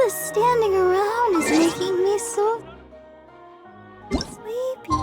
Just standing around is making me so sleepy.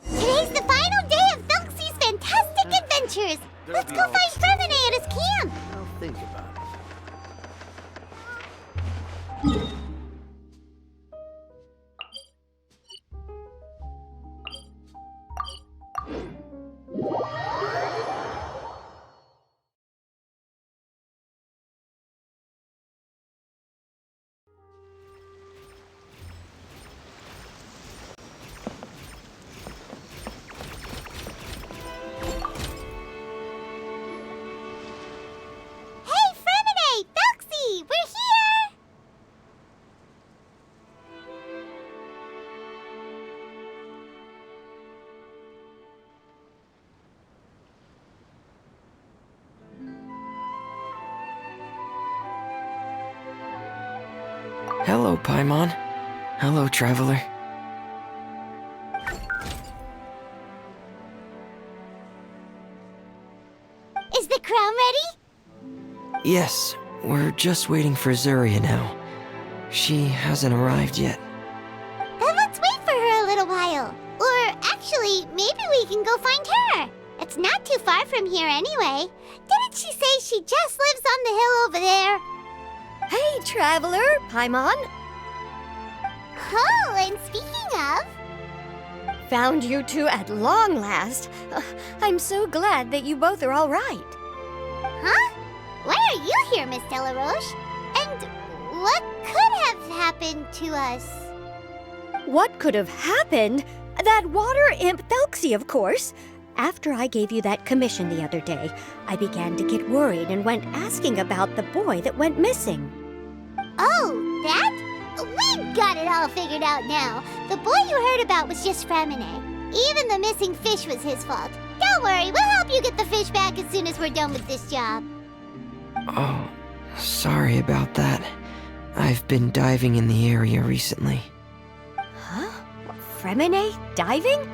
Today's the final day of Phelpsy's fantastic adventures! Let's go find Femine at his camp! I'll think about it. Hey, Femine! Phelpsy! We're here! Hello, Paimon. Hello, traveler. Is the crown ready? Yes, we're just waiting for Zuria now. She hasn't arrived yet. Then let's wait for her a little while. Or actually, maybe we can go find her. It's not too far from here anyway. Didn't she say she just lives on the hill over there? Hey, traveler, Paimon. Oh, and speaking of... Found you two at long last. I'm so glad that you both are all right. Huh? Why are you here, Miss Delaroche? And what could have happened to us? What could have happened? That water imp Phelpsy, of course. After I gave you that commission the other day, I began to get worried and went asking about the boy that went missing. Oh, that? We've got it all figured out now. The boy you heard about was just Femine. Even the missing fish was his fault. Don't worry, we'll help you get the fish back as soon as we're done with this job. Oh, sorry about that. I've been diving in the area recently. Huh? Fremine diving?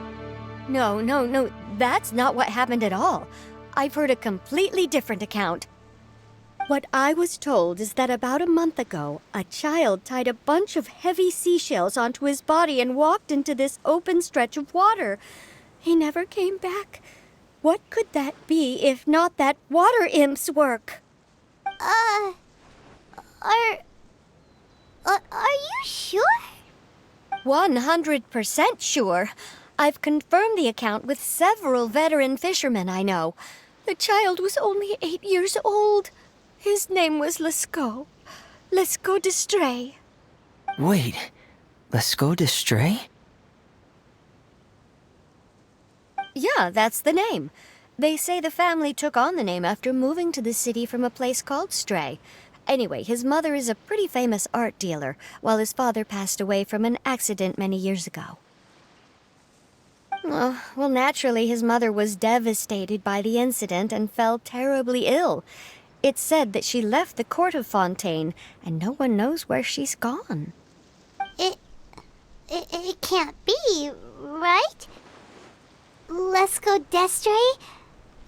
No, that's not what happened at all. I've heard a completely different account. What I was told is that about a month ago, a child tied a bunch of heavy seashells onto his body and walked into this open stretch of water. He never came back. What could that be if not that water imp's work? Are you sure? 100% sure. I've confirmed the account with several veteran fishermen I know. The child was only 8 years old. His name was Lescaut. Lescaut d'Estray. Wait, Lescaut d'Estray? Yeah, that's the name. They say the family took on the name after moving to the city from a place called Stray. Anyway, his mother is a pretty famous art dealer, while his father passed away from an accident many years ago. Well, naturally, his mother was devastated by the incident and fell terribly ill. It's said that she left the court of Fontaine, and no one knows where she's gone. It can't be, right? Lescaut d'Estray?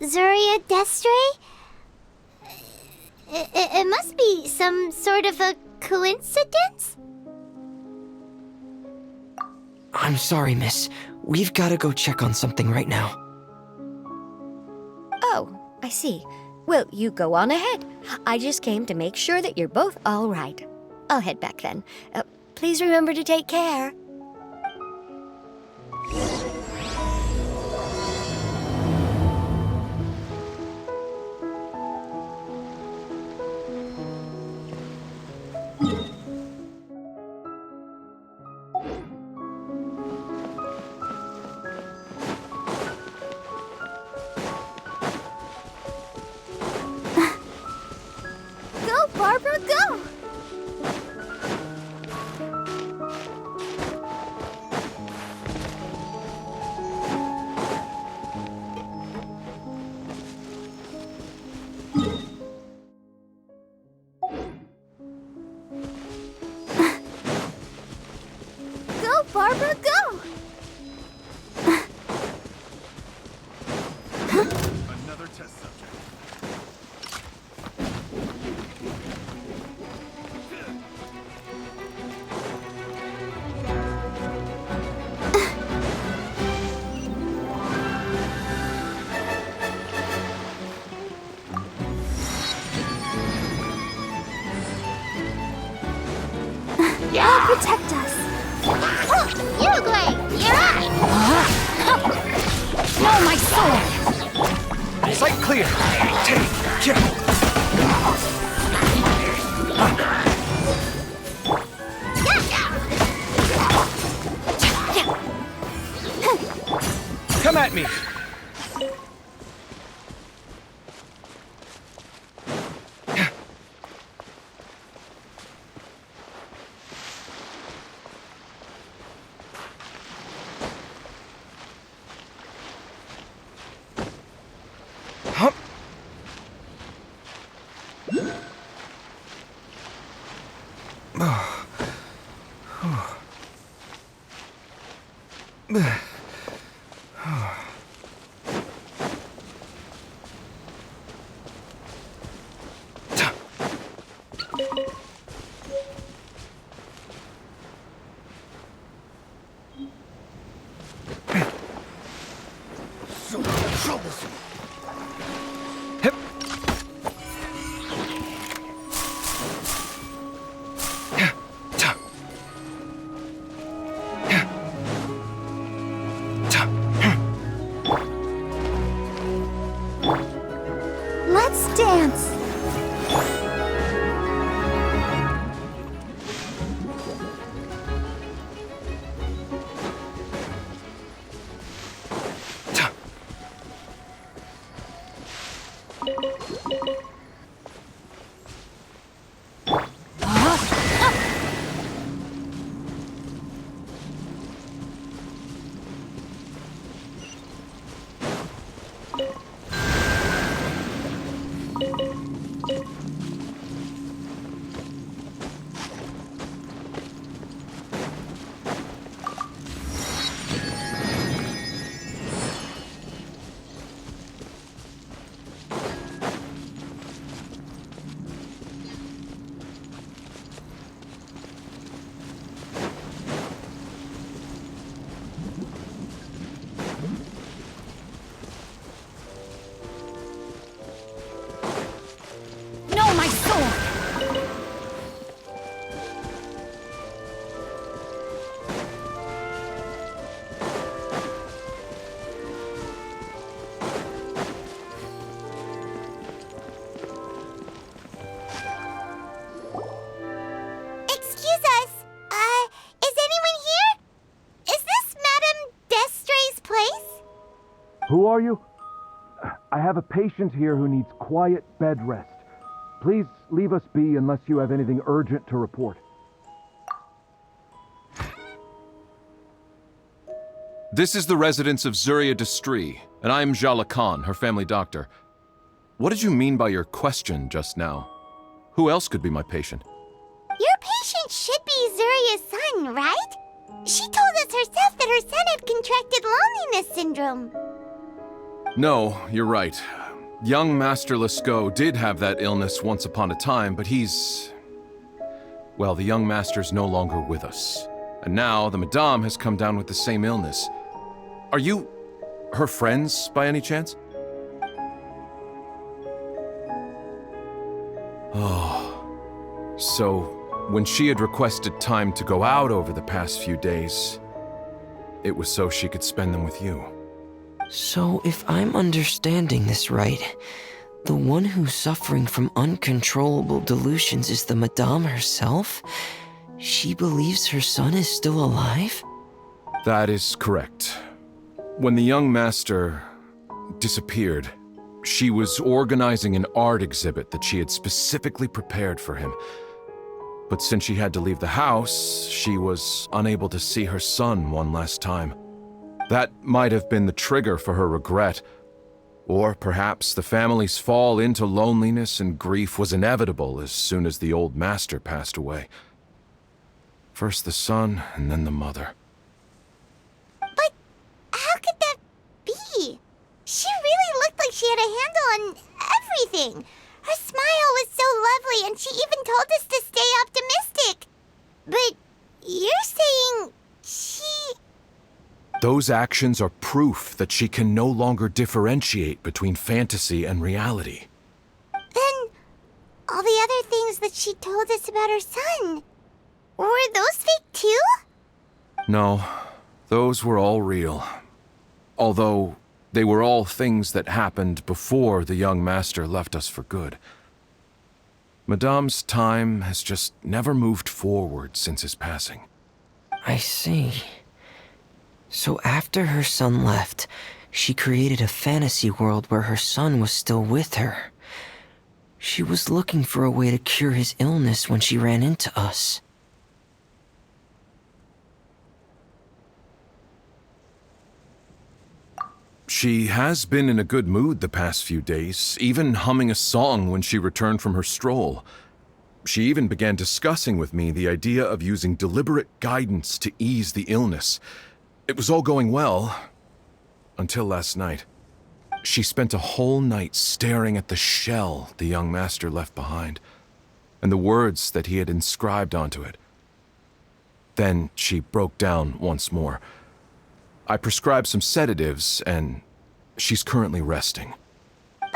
Zuria d'Estray? It must be some sort of a coincidence? I'm sorry, miss. We've got to go check on something right now. Oh, I see. Well, you go on ahead. I just came to make sure that you're both all right. I'll head back then. Please remember to take care. Barbara, go! Another test subject. I'll protect us. You, Gray! You're up! No, my sword! Sight clear. Take care. Come at me. So troublesome. Hip. Let's dance. No, my sword! Excuse us. Is anyone here? Is this Madame Destray's place? Who are you? I have a patient here who needs quiet bed rest. Please leave us be unless you have anything urgent to report. This is the residence of Zuria Destry, and I am Jala Khan, her family doctor. What did you mean by your question just now? Who else could be my patient? Your patient should be Zuria's son, right? She told us herself that her son had contracted loneliness syndrome. No, you're right. Young Master Lescaut did have that illness once upon a time, but well, the young master's no longer with us. And now the Madame has come down with the same illness. Are you her friends by any chance? Oh, so when she had requested time to go out over the past few days, it was so she could spend them with you. So, if I'm understanding this right, the one who's suffering from uncontrollable delusions is the Madame herself? She believes her son is still alive? That is correct. When the young master disappeared, she was organizing an art exhibit that she had specifically prepared for him. But since she had to leave the house, she was unable to see her son one last time. That might have been the trigger for her regret. Or perhaps the family's fall into loneliness and grief was inevitable as soon as the old master passed away. First the son, and then the mother. on everything. Her smile was so lovely, and she even told us to stay optimistic. But you're saying she... Those actions are proof that she can no longer differentiate between fantasy and reality. Then all the other things that she told us about her son, were those fake too? No, those were all real. Although they were all things that happened before the young master left us for good. Madame's time has just never moved forward since his passing. I see. So after her son left, she created a fantasy world where her son was still with her. She was looking for a way to cure his illness when she ran into us. She has been in a good mood the past few days, even humming a song when she returned from her stroll. She even began discussing with me the idea of using deliberate guidance to ease the illness. It was all going well, until last night. She spent a whole night staring at the shell the young master left behind, and the words that he had inscribed onto it. Then she broke down once more. I prescribed some sedatives, and she's currently resting. But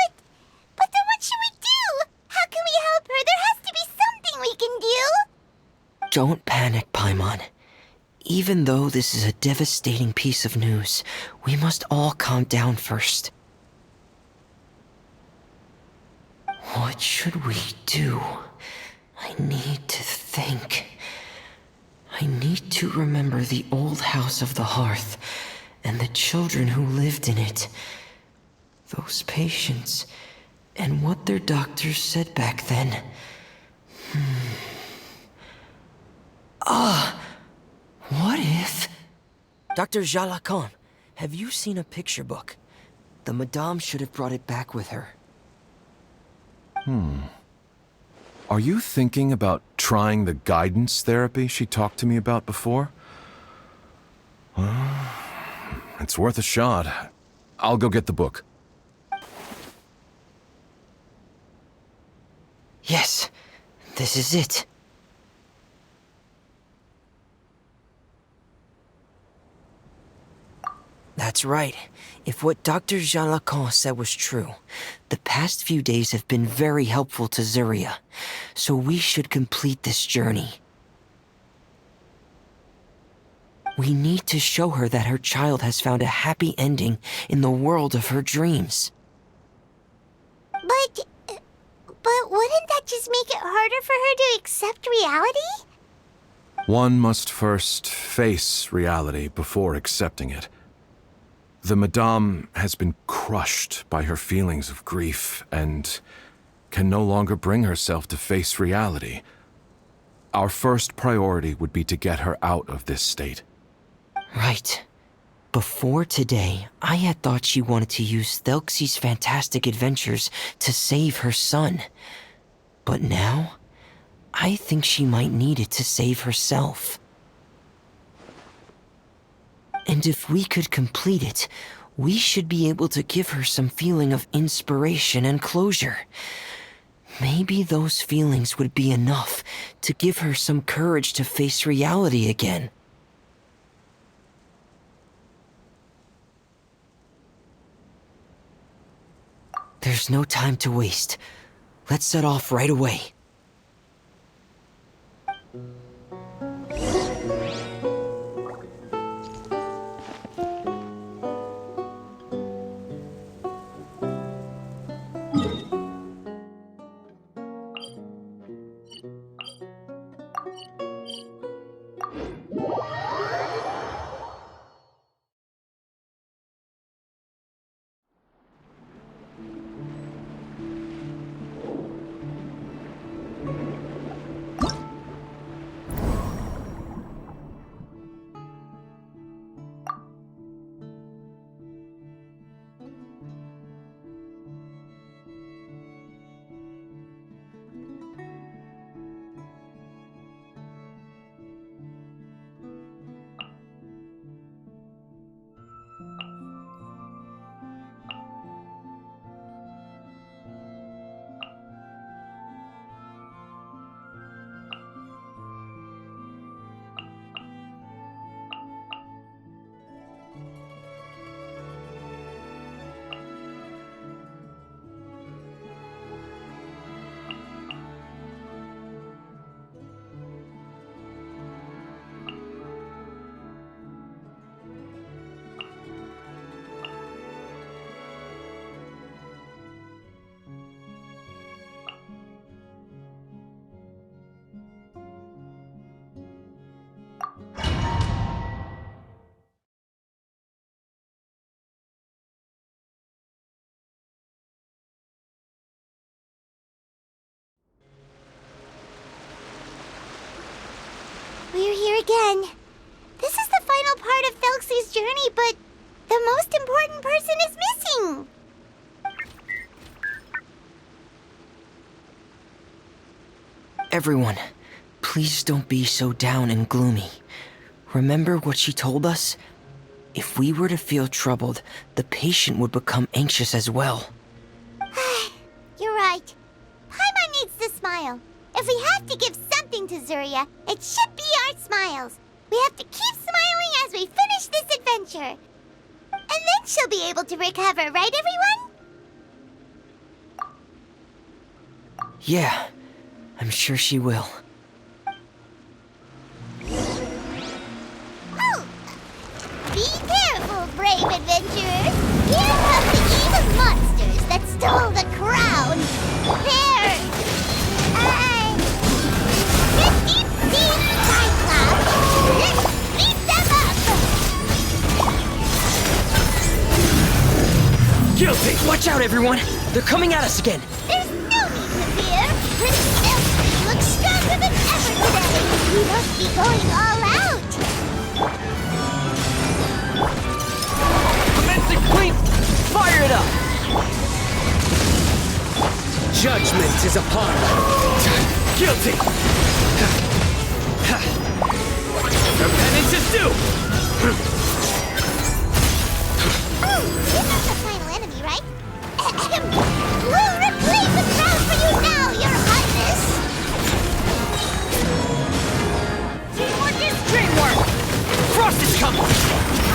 then what should we do? How can we help her? There has to be something we can do. Don't panic, Paimon. Even though this is a devastating piece of news, we must all calm down first. What should we do? I need to think. I need to remember the old house of the hearth and the children who lived in it. Those patients and what their doctors said back then. What if... Dr. Jalakon, have you seen a picture book? The Madame should have brought it back with her. Are you thinking about trying the guidance therapy she talked to me about before? It's worth a shot. I'll go get the book. Yes, this is it. That's right. If what Dr. Jalakon said was true, the past few days have been very helpful to Zuria, so we should complete this journey. We need to show her that her child has found a happy ending in the world of her dreams. But wouldn't that just make it harder for her to accept reality? One must first face reality before accepting it. The Madame has been crushed by her feelings of grief and can no longer bring herself to face reality. Our first priority would be to get her out of this state. Right. Before today, I had thought she wanted to use Thelxie's fantastic adventures to save her son. But now, I think she might need it to save herself. And if we could complete it, we should be able to give her some feeling of inspiration and closure. Maybe those feelings would be enough to give her some courage to face reality again. There's no time to waste. Let's set off right away. again. This is the final part of Thelxie's journey, but the most important person is missing. Everyone, please don't be so down and gloomy. Remember what she told us? If we were to feel troubled, the patient would become anxious as well. You're right. Paimon needs to smile. If we have to give something to Zuria, it should be our smiles. We have to keep smiling as we finish this adventure. And then she'll be able to recover, right, everyone? Yeah, I'm sure she will. Oh! Be careful, brave adventurers! Here come the evil monsters that stole the crown! There! Deep Cyclops! Let's beat them up! Guilty! Watch out, everyone! They're coming at us again! There's no need to fear! Prince Elsie looks stronger than ever today! We must be going all out! Commencing clean! Fire it up! Judgment is upon them. Guilty! Their penance is due! Oh, you're not the final enemy, right? We'll reclaim the crown for you now, your highness! Teamwork is dreamwork! Frost is coming!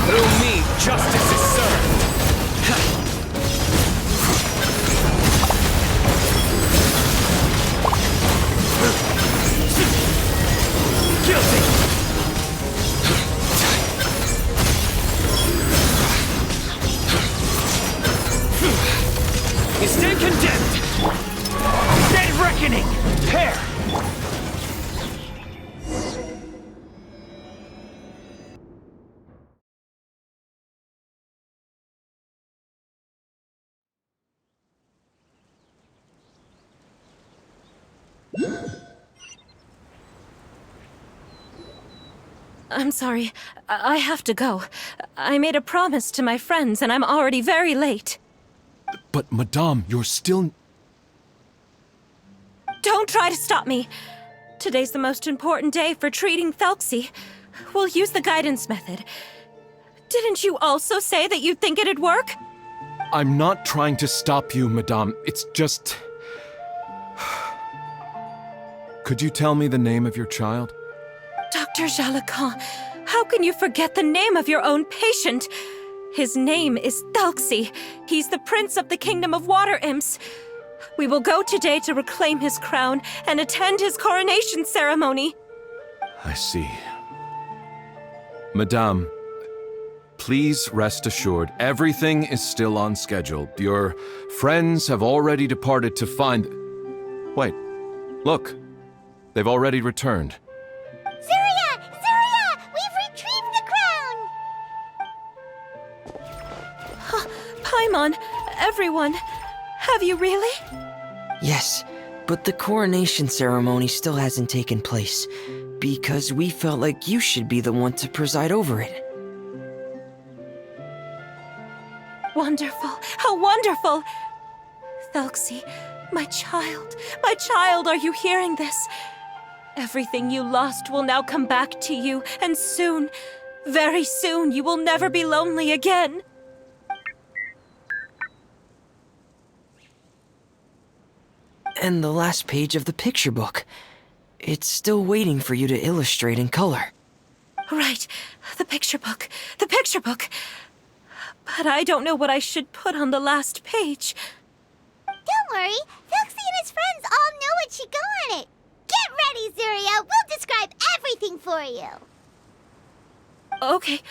Through me, justice is served! Guilty! You stand condemned! Dead reckoning! Pair! I'm sorry. I have to go. I made a promise to my friends, and I'm already very late. But, Madame, you're still... Don't try to stop me. Today's the most important day for treating Thelxie. We'll use the guidance method. Didn't you also say that you'd think it'd work? I'm not trying to stop you, Madame. It's just... Could you tell me the name of your child? Dr. Jalacan, how can you forget the name of your own patient? His name is Thelxie. He's the prince of the kingdom of water imps. We will go today to reclaim his crown and attend his coronation ceremony. I see. Madame, please rest assured, everything is still on schedule. Your friends have already departed to find... Wait, look. They've already returned. Zuria! Zuria! We've retrieved the crown! Paimon, everyone, have you really? Yes, but the coronation ceremony still hasn't taken place, because we felt like you should be the one to preside over it. Wonderful, how wonderful! Thelxie, my child, are you hearing this? Everything you lost will now come back to you, and soon, very soon, you will never be lonely again. And the last page of the picture book. It's still waiting for you to illustrate in color. Right, the picture book. But I don't know what I should put on the last page. Don't worry, Thelxie and his friends all know what should go on it. Get ready, Zuria! We'll describe everything for you! Okay.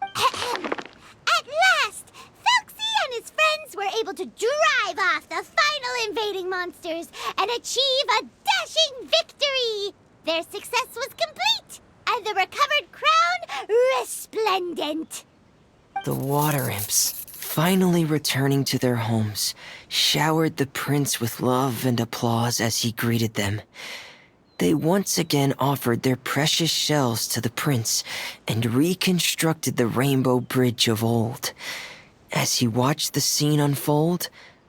At last! Thelxie and his friends were able to drive off the final invading monsters and achieve a dashing victory! Their success was complete, and the recovered crown resplendent! The water imps, finally returning to their homes, showered the prince with love and applause as he greeted them. They once again offered their precious shells to the prince and reconstructed the Rainbow Bridge of old. As he watched the scene unfold,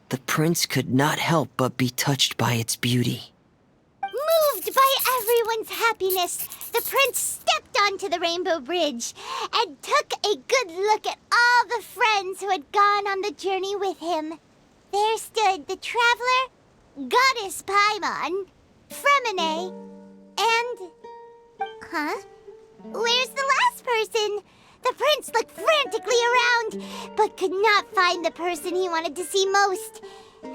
the prince could not help but be touched by its beauty. Moved by everyone's happiness, the prince stepped onto the Rainbow Bridge and took a good look at all the friends who had gone on the journey with him. There stood the traveler, Goddess Paimon, Fremine, and... Huh? Where's the last person? The prince looked frantically around, but could not find the person he wanted to see most.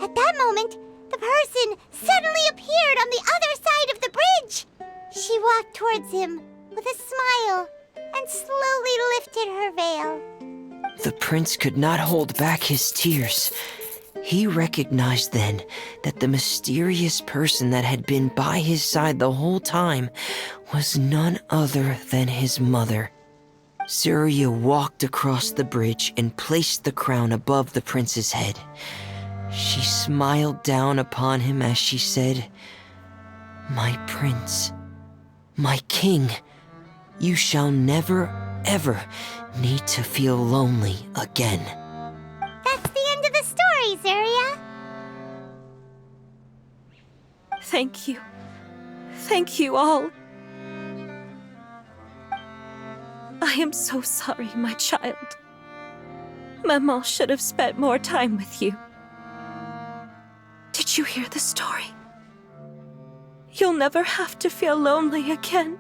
At that moment, the person suddenly appeared on the other side of the bridge. She walked towards him with a smile and slowly lifted her veil. The prince could not hold back his tears. He recognized then that the mysterious person that had been by his side the whole time was none other than his mother. Surya walked across the bridge and placed the crown above the prince's head. She smiled down upon him as she said, "My prince, my king, you shall never, ever need to feel lonely again." That's the end of the story, Surya. Thank you. Thank you all. I am so sorry, my child. Maman should have spent more time with you. Did you hear the story? You'll never have to feel lonely again.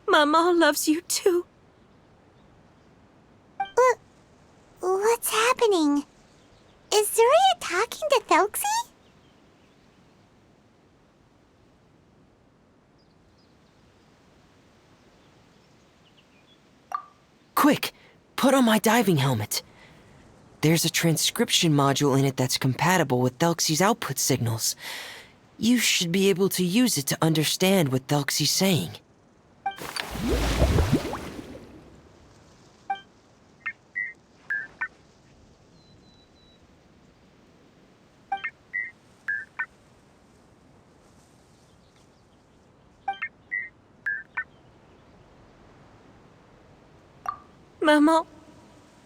Maman loves you too. What's happening? Is Surya talking to Thelxie? Quick, put on my diving helmet. There's a transcription module in it that's compatible with Thelxie's output signals. You should be able to use it to understand what Thelxie's saying.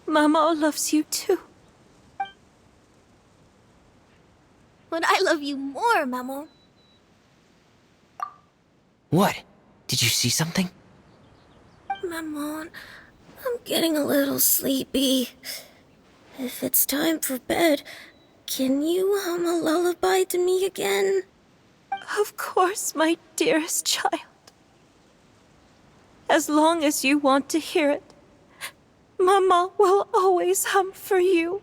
Maman loves you too. But I love you more, Maman. What? Did you see something? Maman, I'm getting a little sleepy. If it's time for bed, can you hum a lullaby to me again? Of course, my dearest child. As long as you want to hear it, Maman will always hum for you.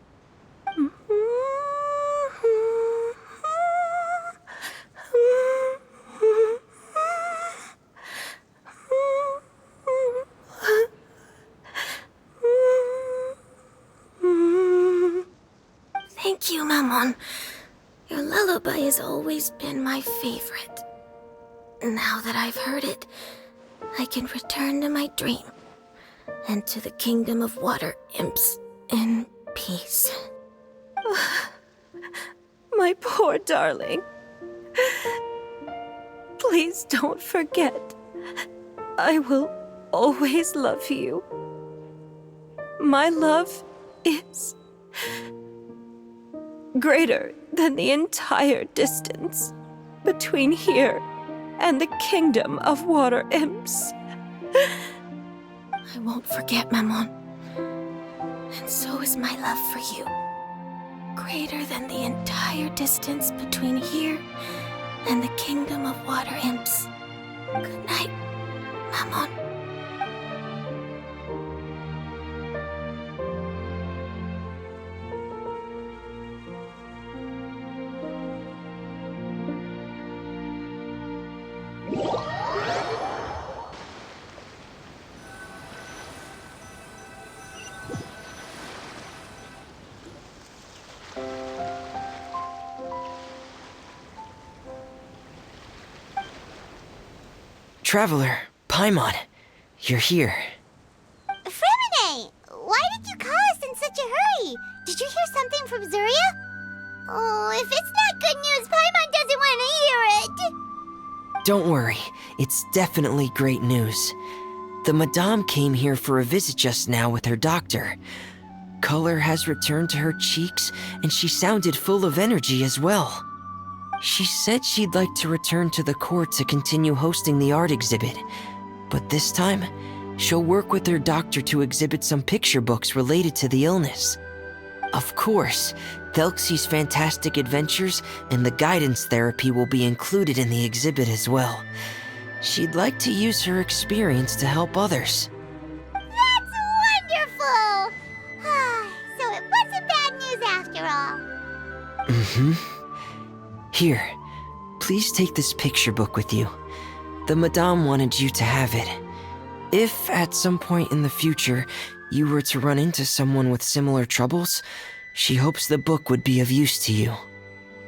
Thank you, Maman. Your lullaby has always been my favorite. Now that I've heard it, I can return to my dream and to the kingdom of water imps in peace. My poor darling. Please don't forget. I will always love you. My love is greater than the entire distance between here and the kingdom of water imps. I won't forget, Maman. And so is my love for you. Greater than the entire distance between here and the kingdom of water imps. Good night, Maman. Traveler, Paimon, you're here. Fremine, why did you call us in such a hurry? Did you hear something from Zuria? Oh, if it's not good news, Paimon doesn't want to hear it. Don't worry, it's definitely great news. The Madame came here for a visit just now with her doctor. Color has returned to her cheeks, and she sounded full of energy as well. She said she'd like to return to the court to continue hosting the art exhibit, but this time, she'll work with her doctor to exhibit some picture books related to the illness. Of course, Thelxie's fantastic adventures and the guidance therapy will be included in the exhibit as well. She'd like to use her experience to help others. That's wonderful! So it wasn't bad news after all. Mm-hmm. Here, please take this picture book with you. The Madame wanted you to have it. If at some point in the future you were to run into someone with similar troubles, she hopes the book would be of use to you.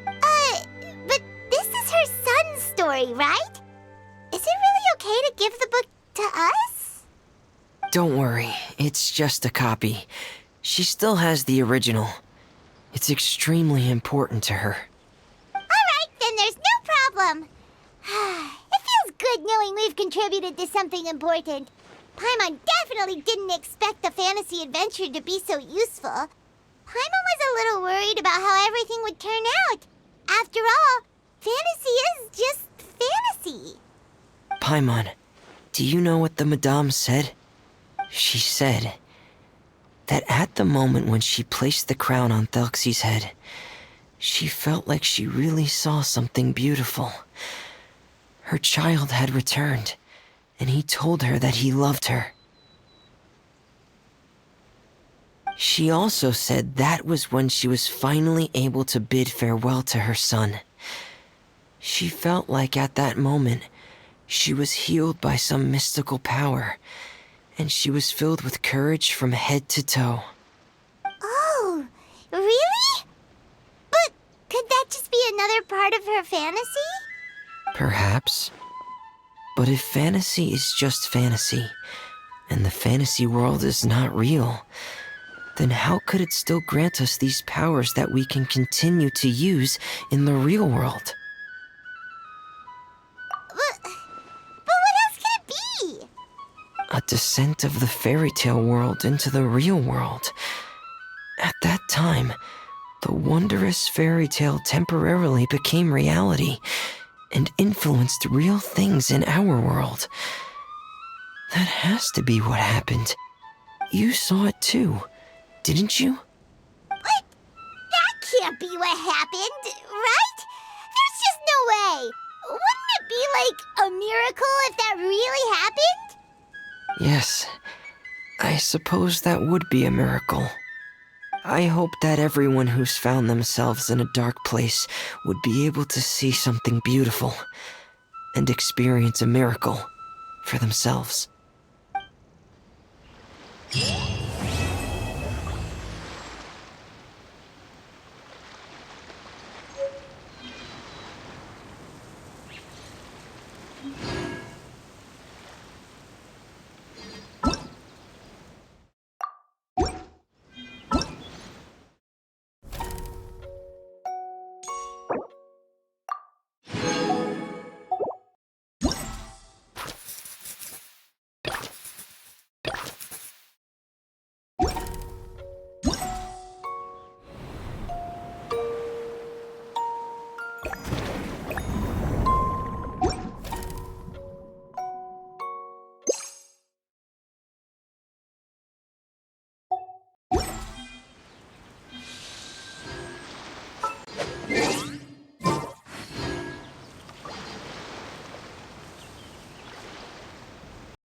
But this is her son's story, right? Is it really okay to give the book to us? Don't worry, it's just a copy. She still has the original. It's extremely important to her. Alright, then there's no problem. It feels good knowing we've contributed to something important. Paimon definitely didn't expect the fantasy adventure to be so useful. Paimon was a little worried about how everything would turn out. After all, fantasy is just fantasy. Paimon, do you know what the Madame said? She said that at the moment when she placed the crown on Thelxie's head, she felt like she really saw something beautiful. Her child had returned, and he told her that he loved her. She also said that was when she was finally able to bid farewell to her son. She felt like at that moment, she was healed by some mystical power, and she was filled with courage from head to toe. Oh, really? But could that just be another part of her fantasy? Perhaps. But if fantasy is just fantasy, and the fantasy world is not real, then how could it still grant us these powers that we can continue to use in the real world? But what else could it be? A descent of the fairy tale world into the real world. At that time, the wondrous fairy tale temporarily became reality and influenced real things in our world. That has to be what happened. You saw it too, didn't you? What? That can't be what happened, right? There's just no way. Wouldn't it be like a miracle if that really happened? Yes, I suppose that would be a miracle. I hope that everyone who's found themselves in a dark place would be able to see something beautiful and experience a miracle for themselves.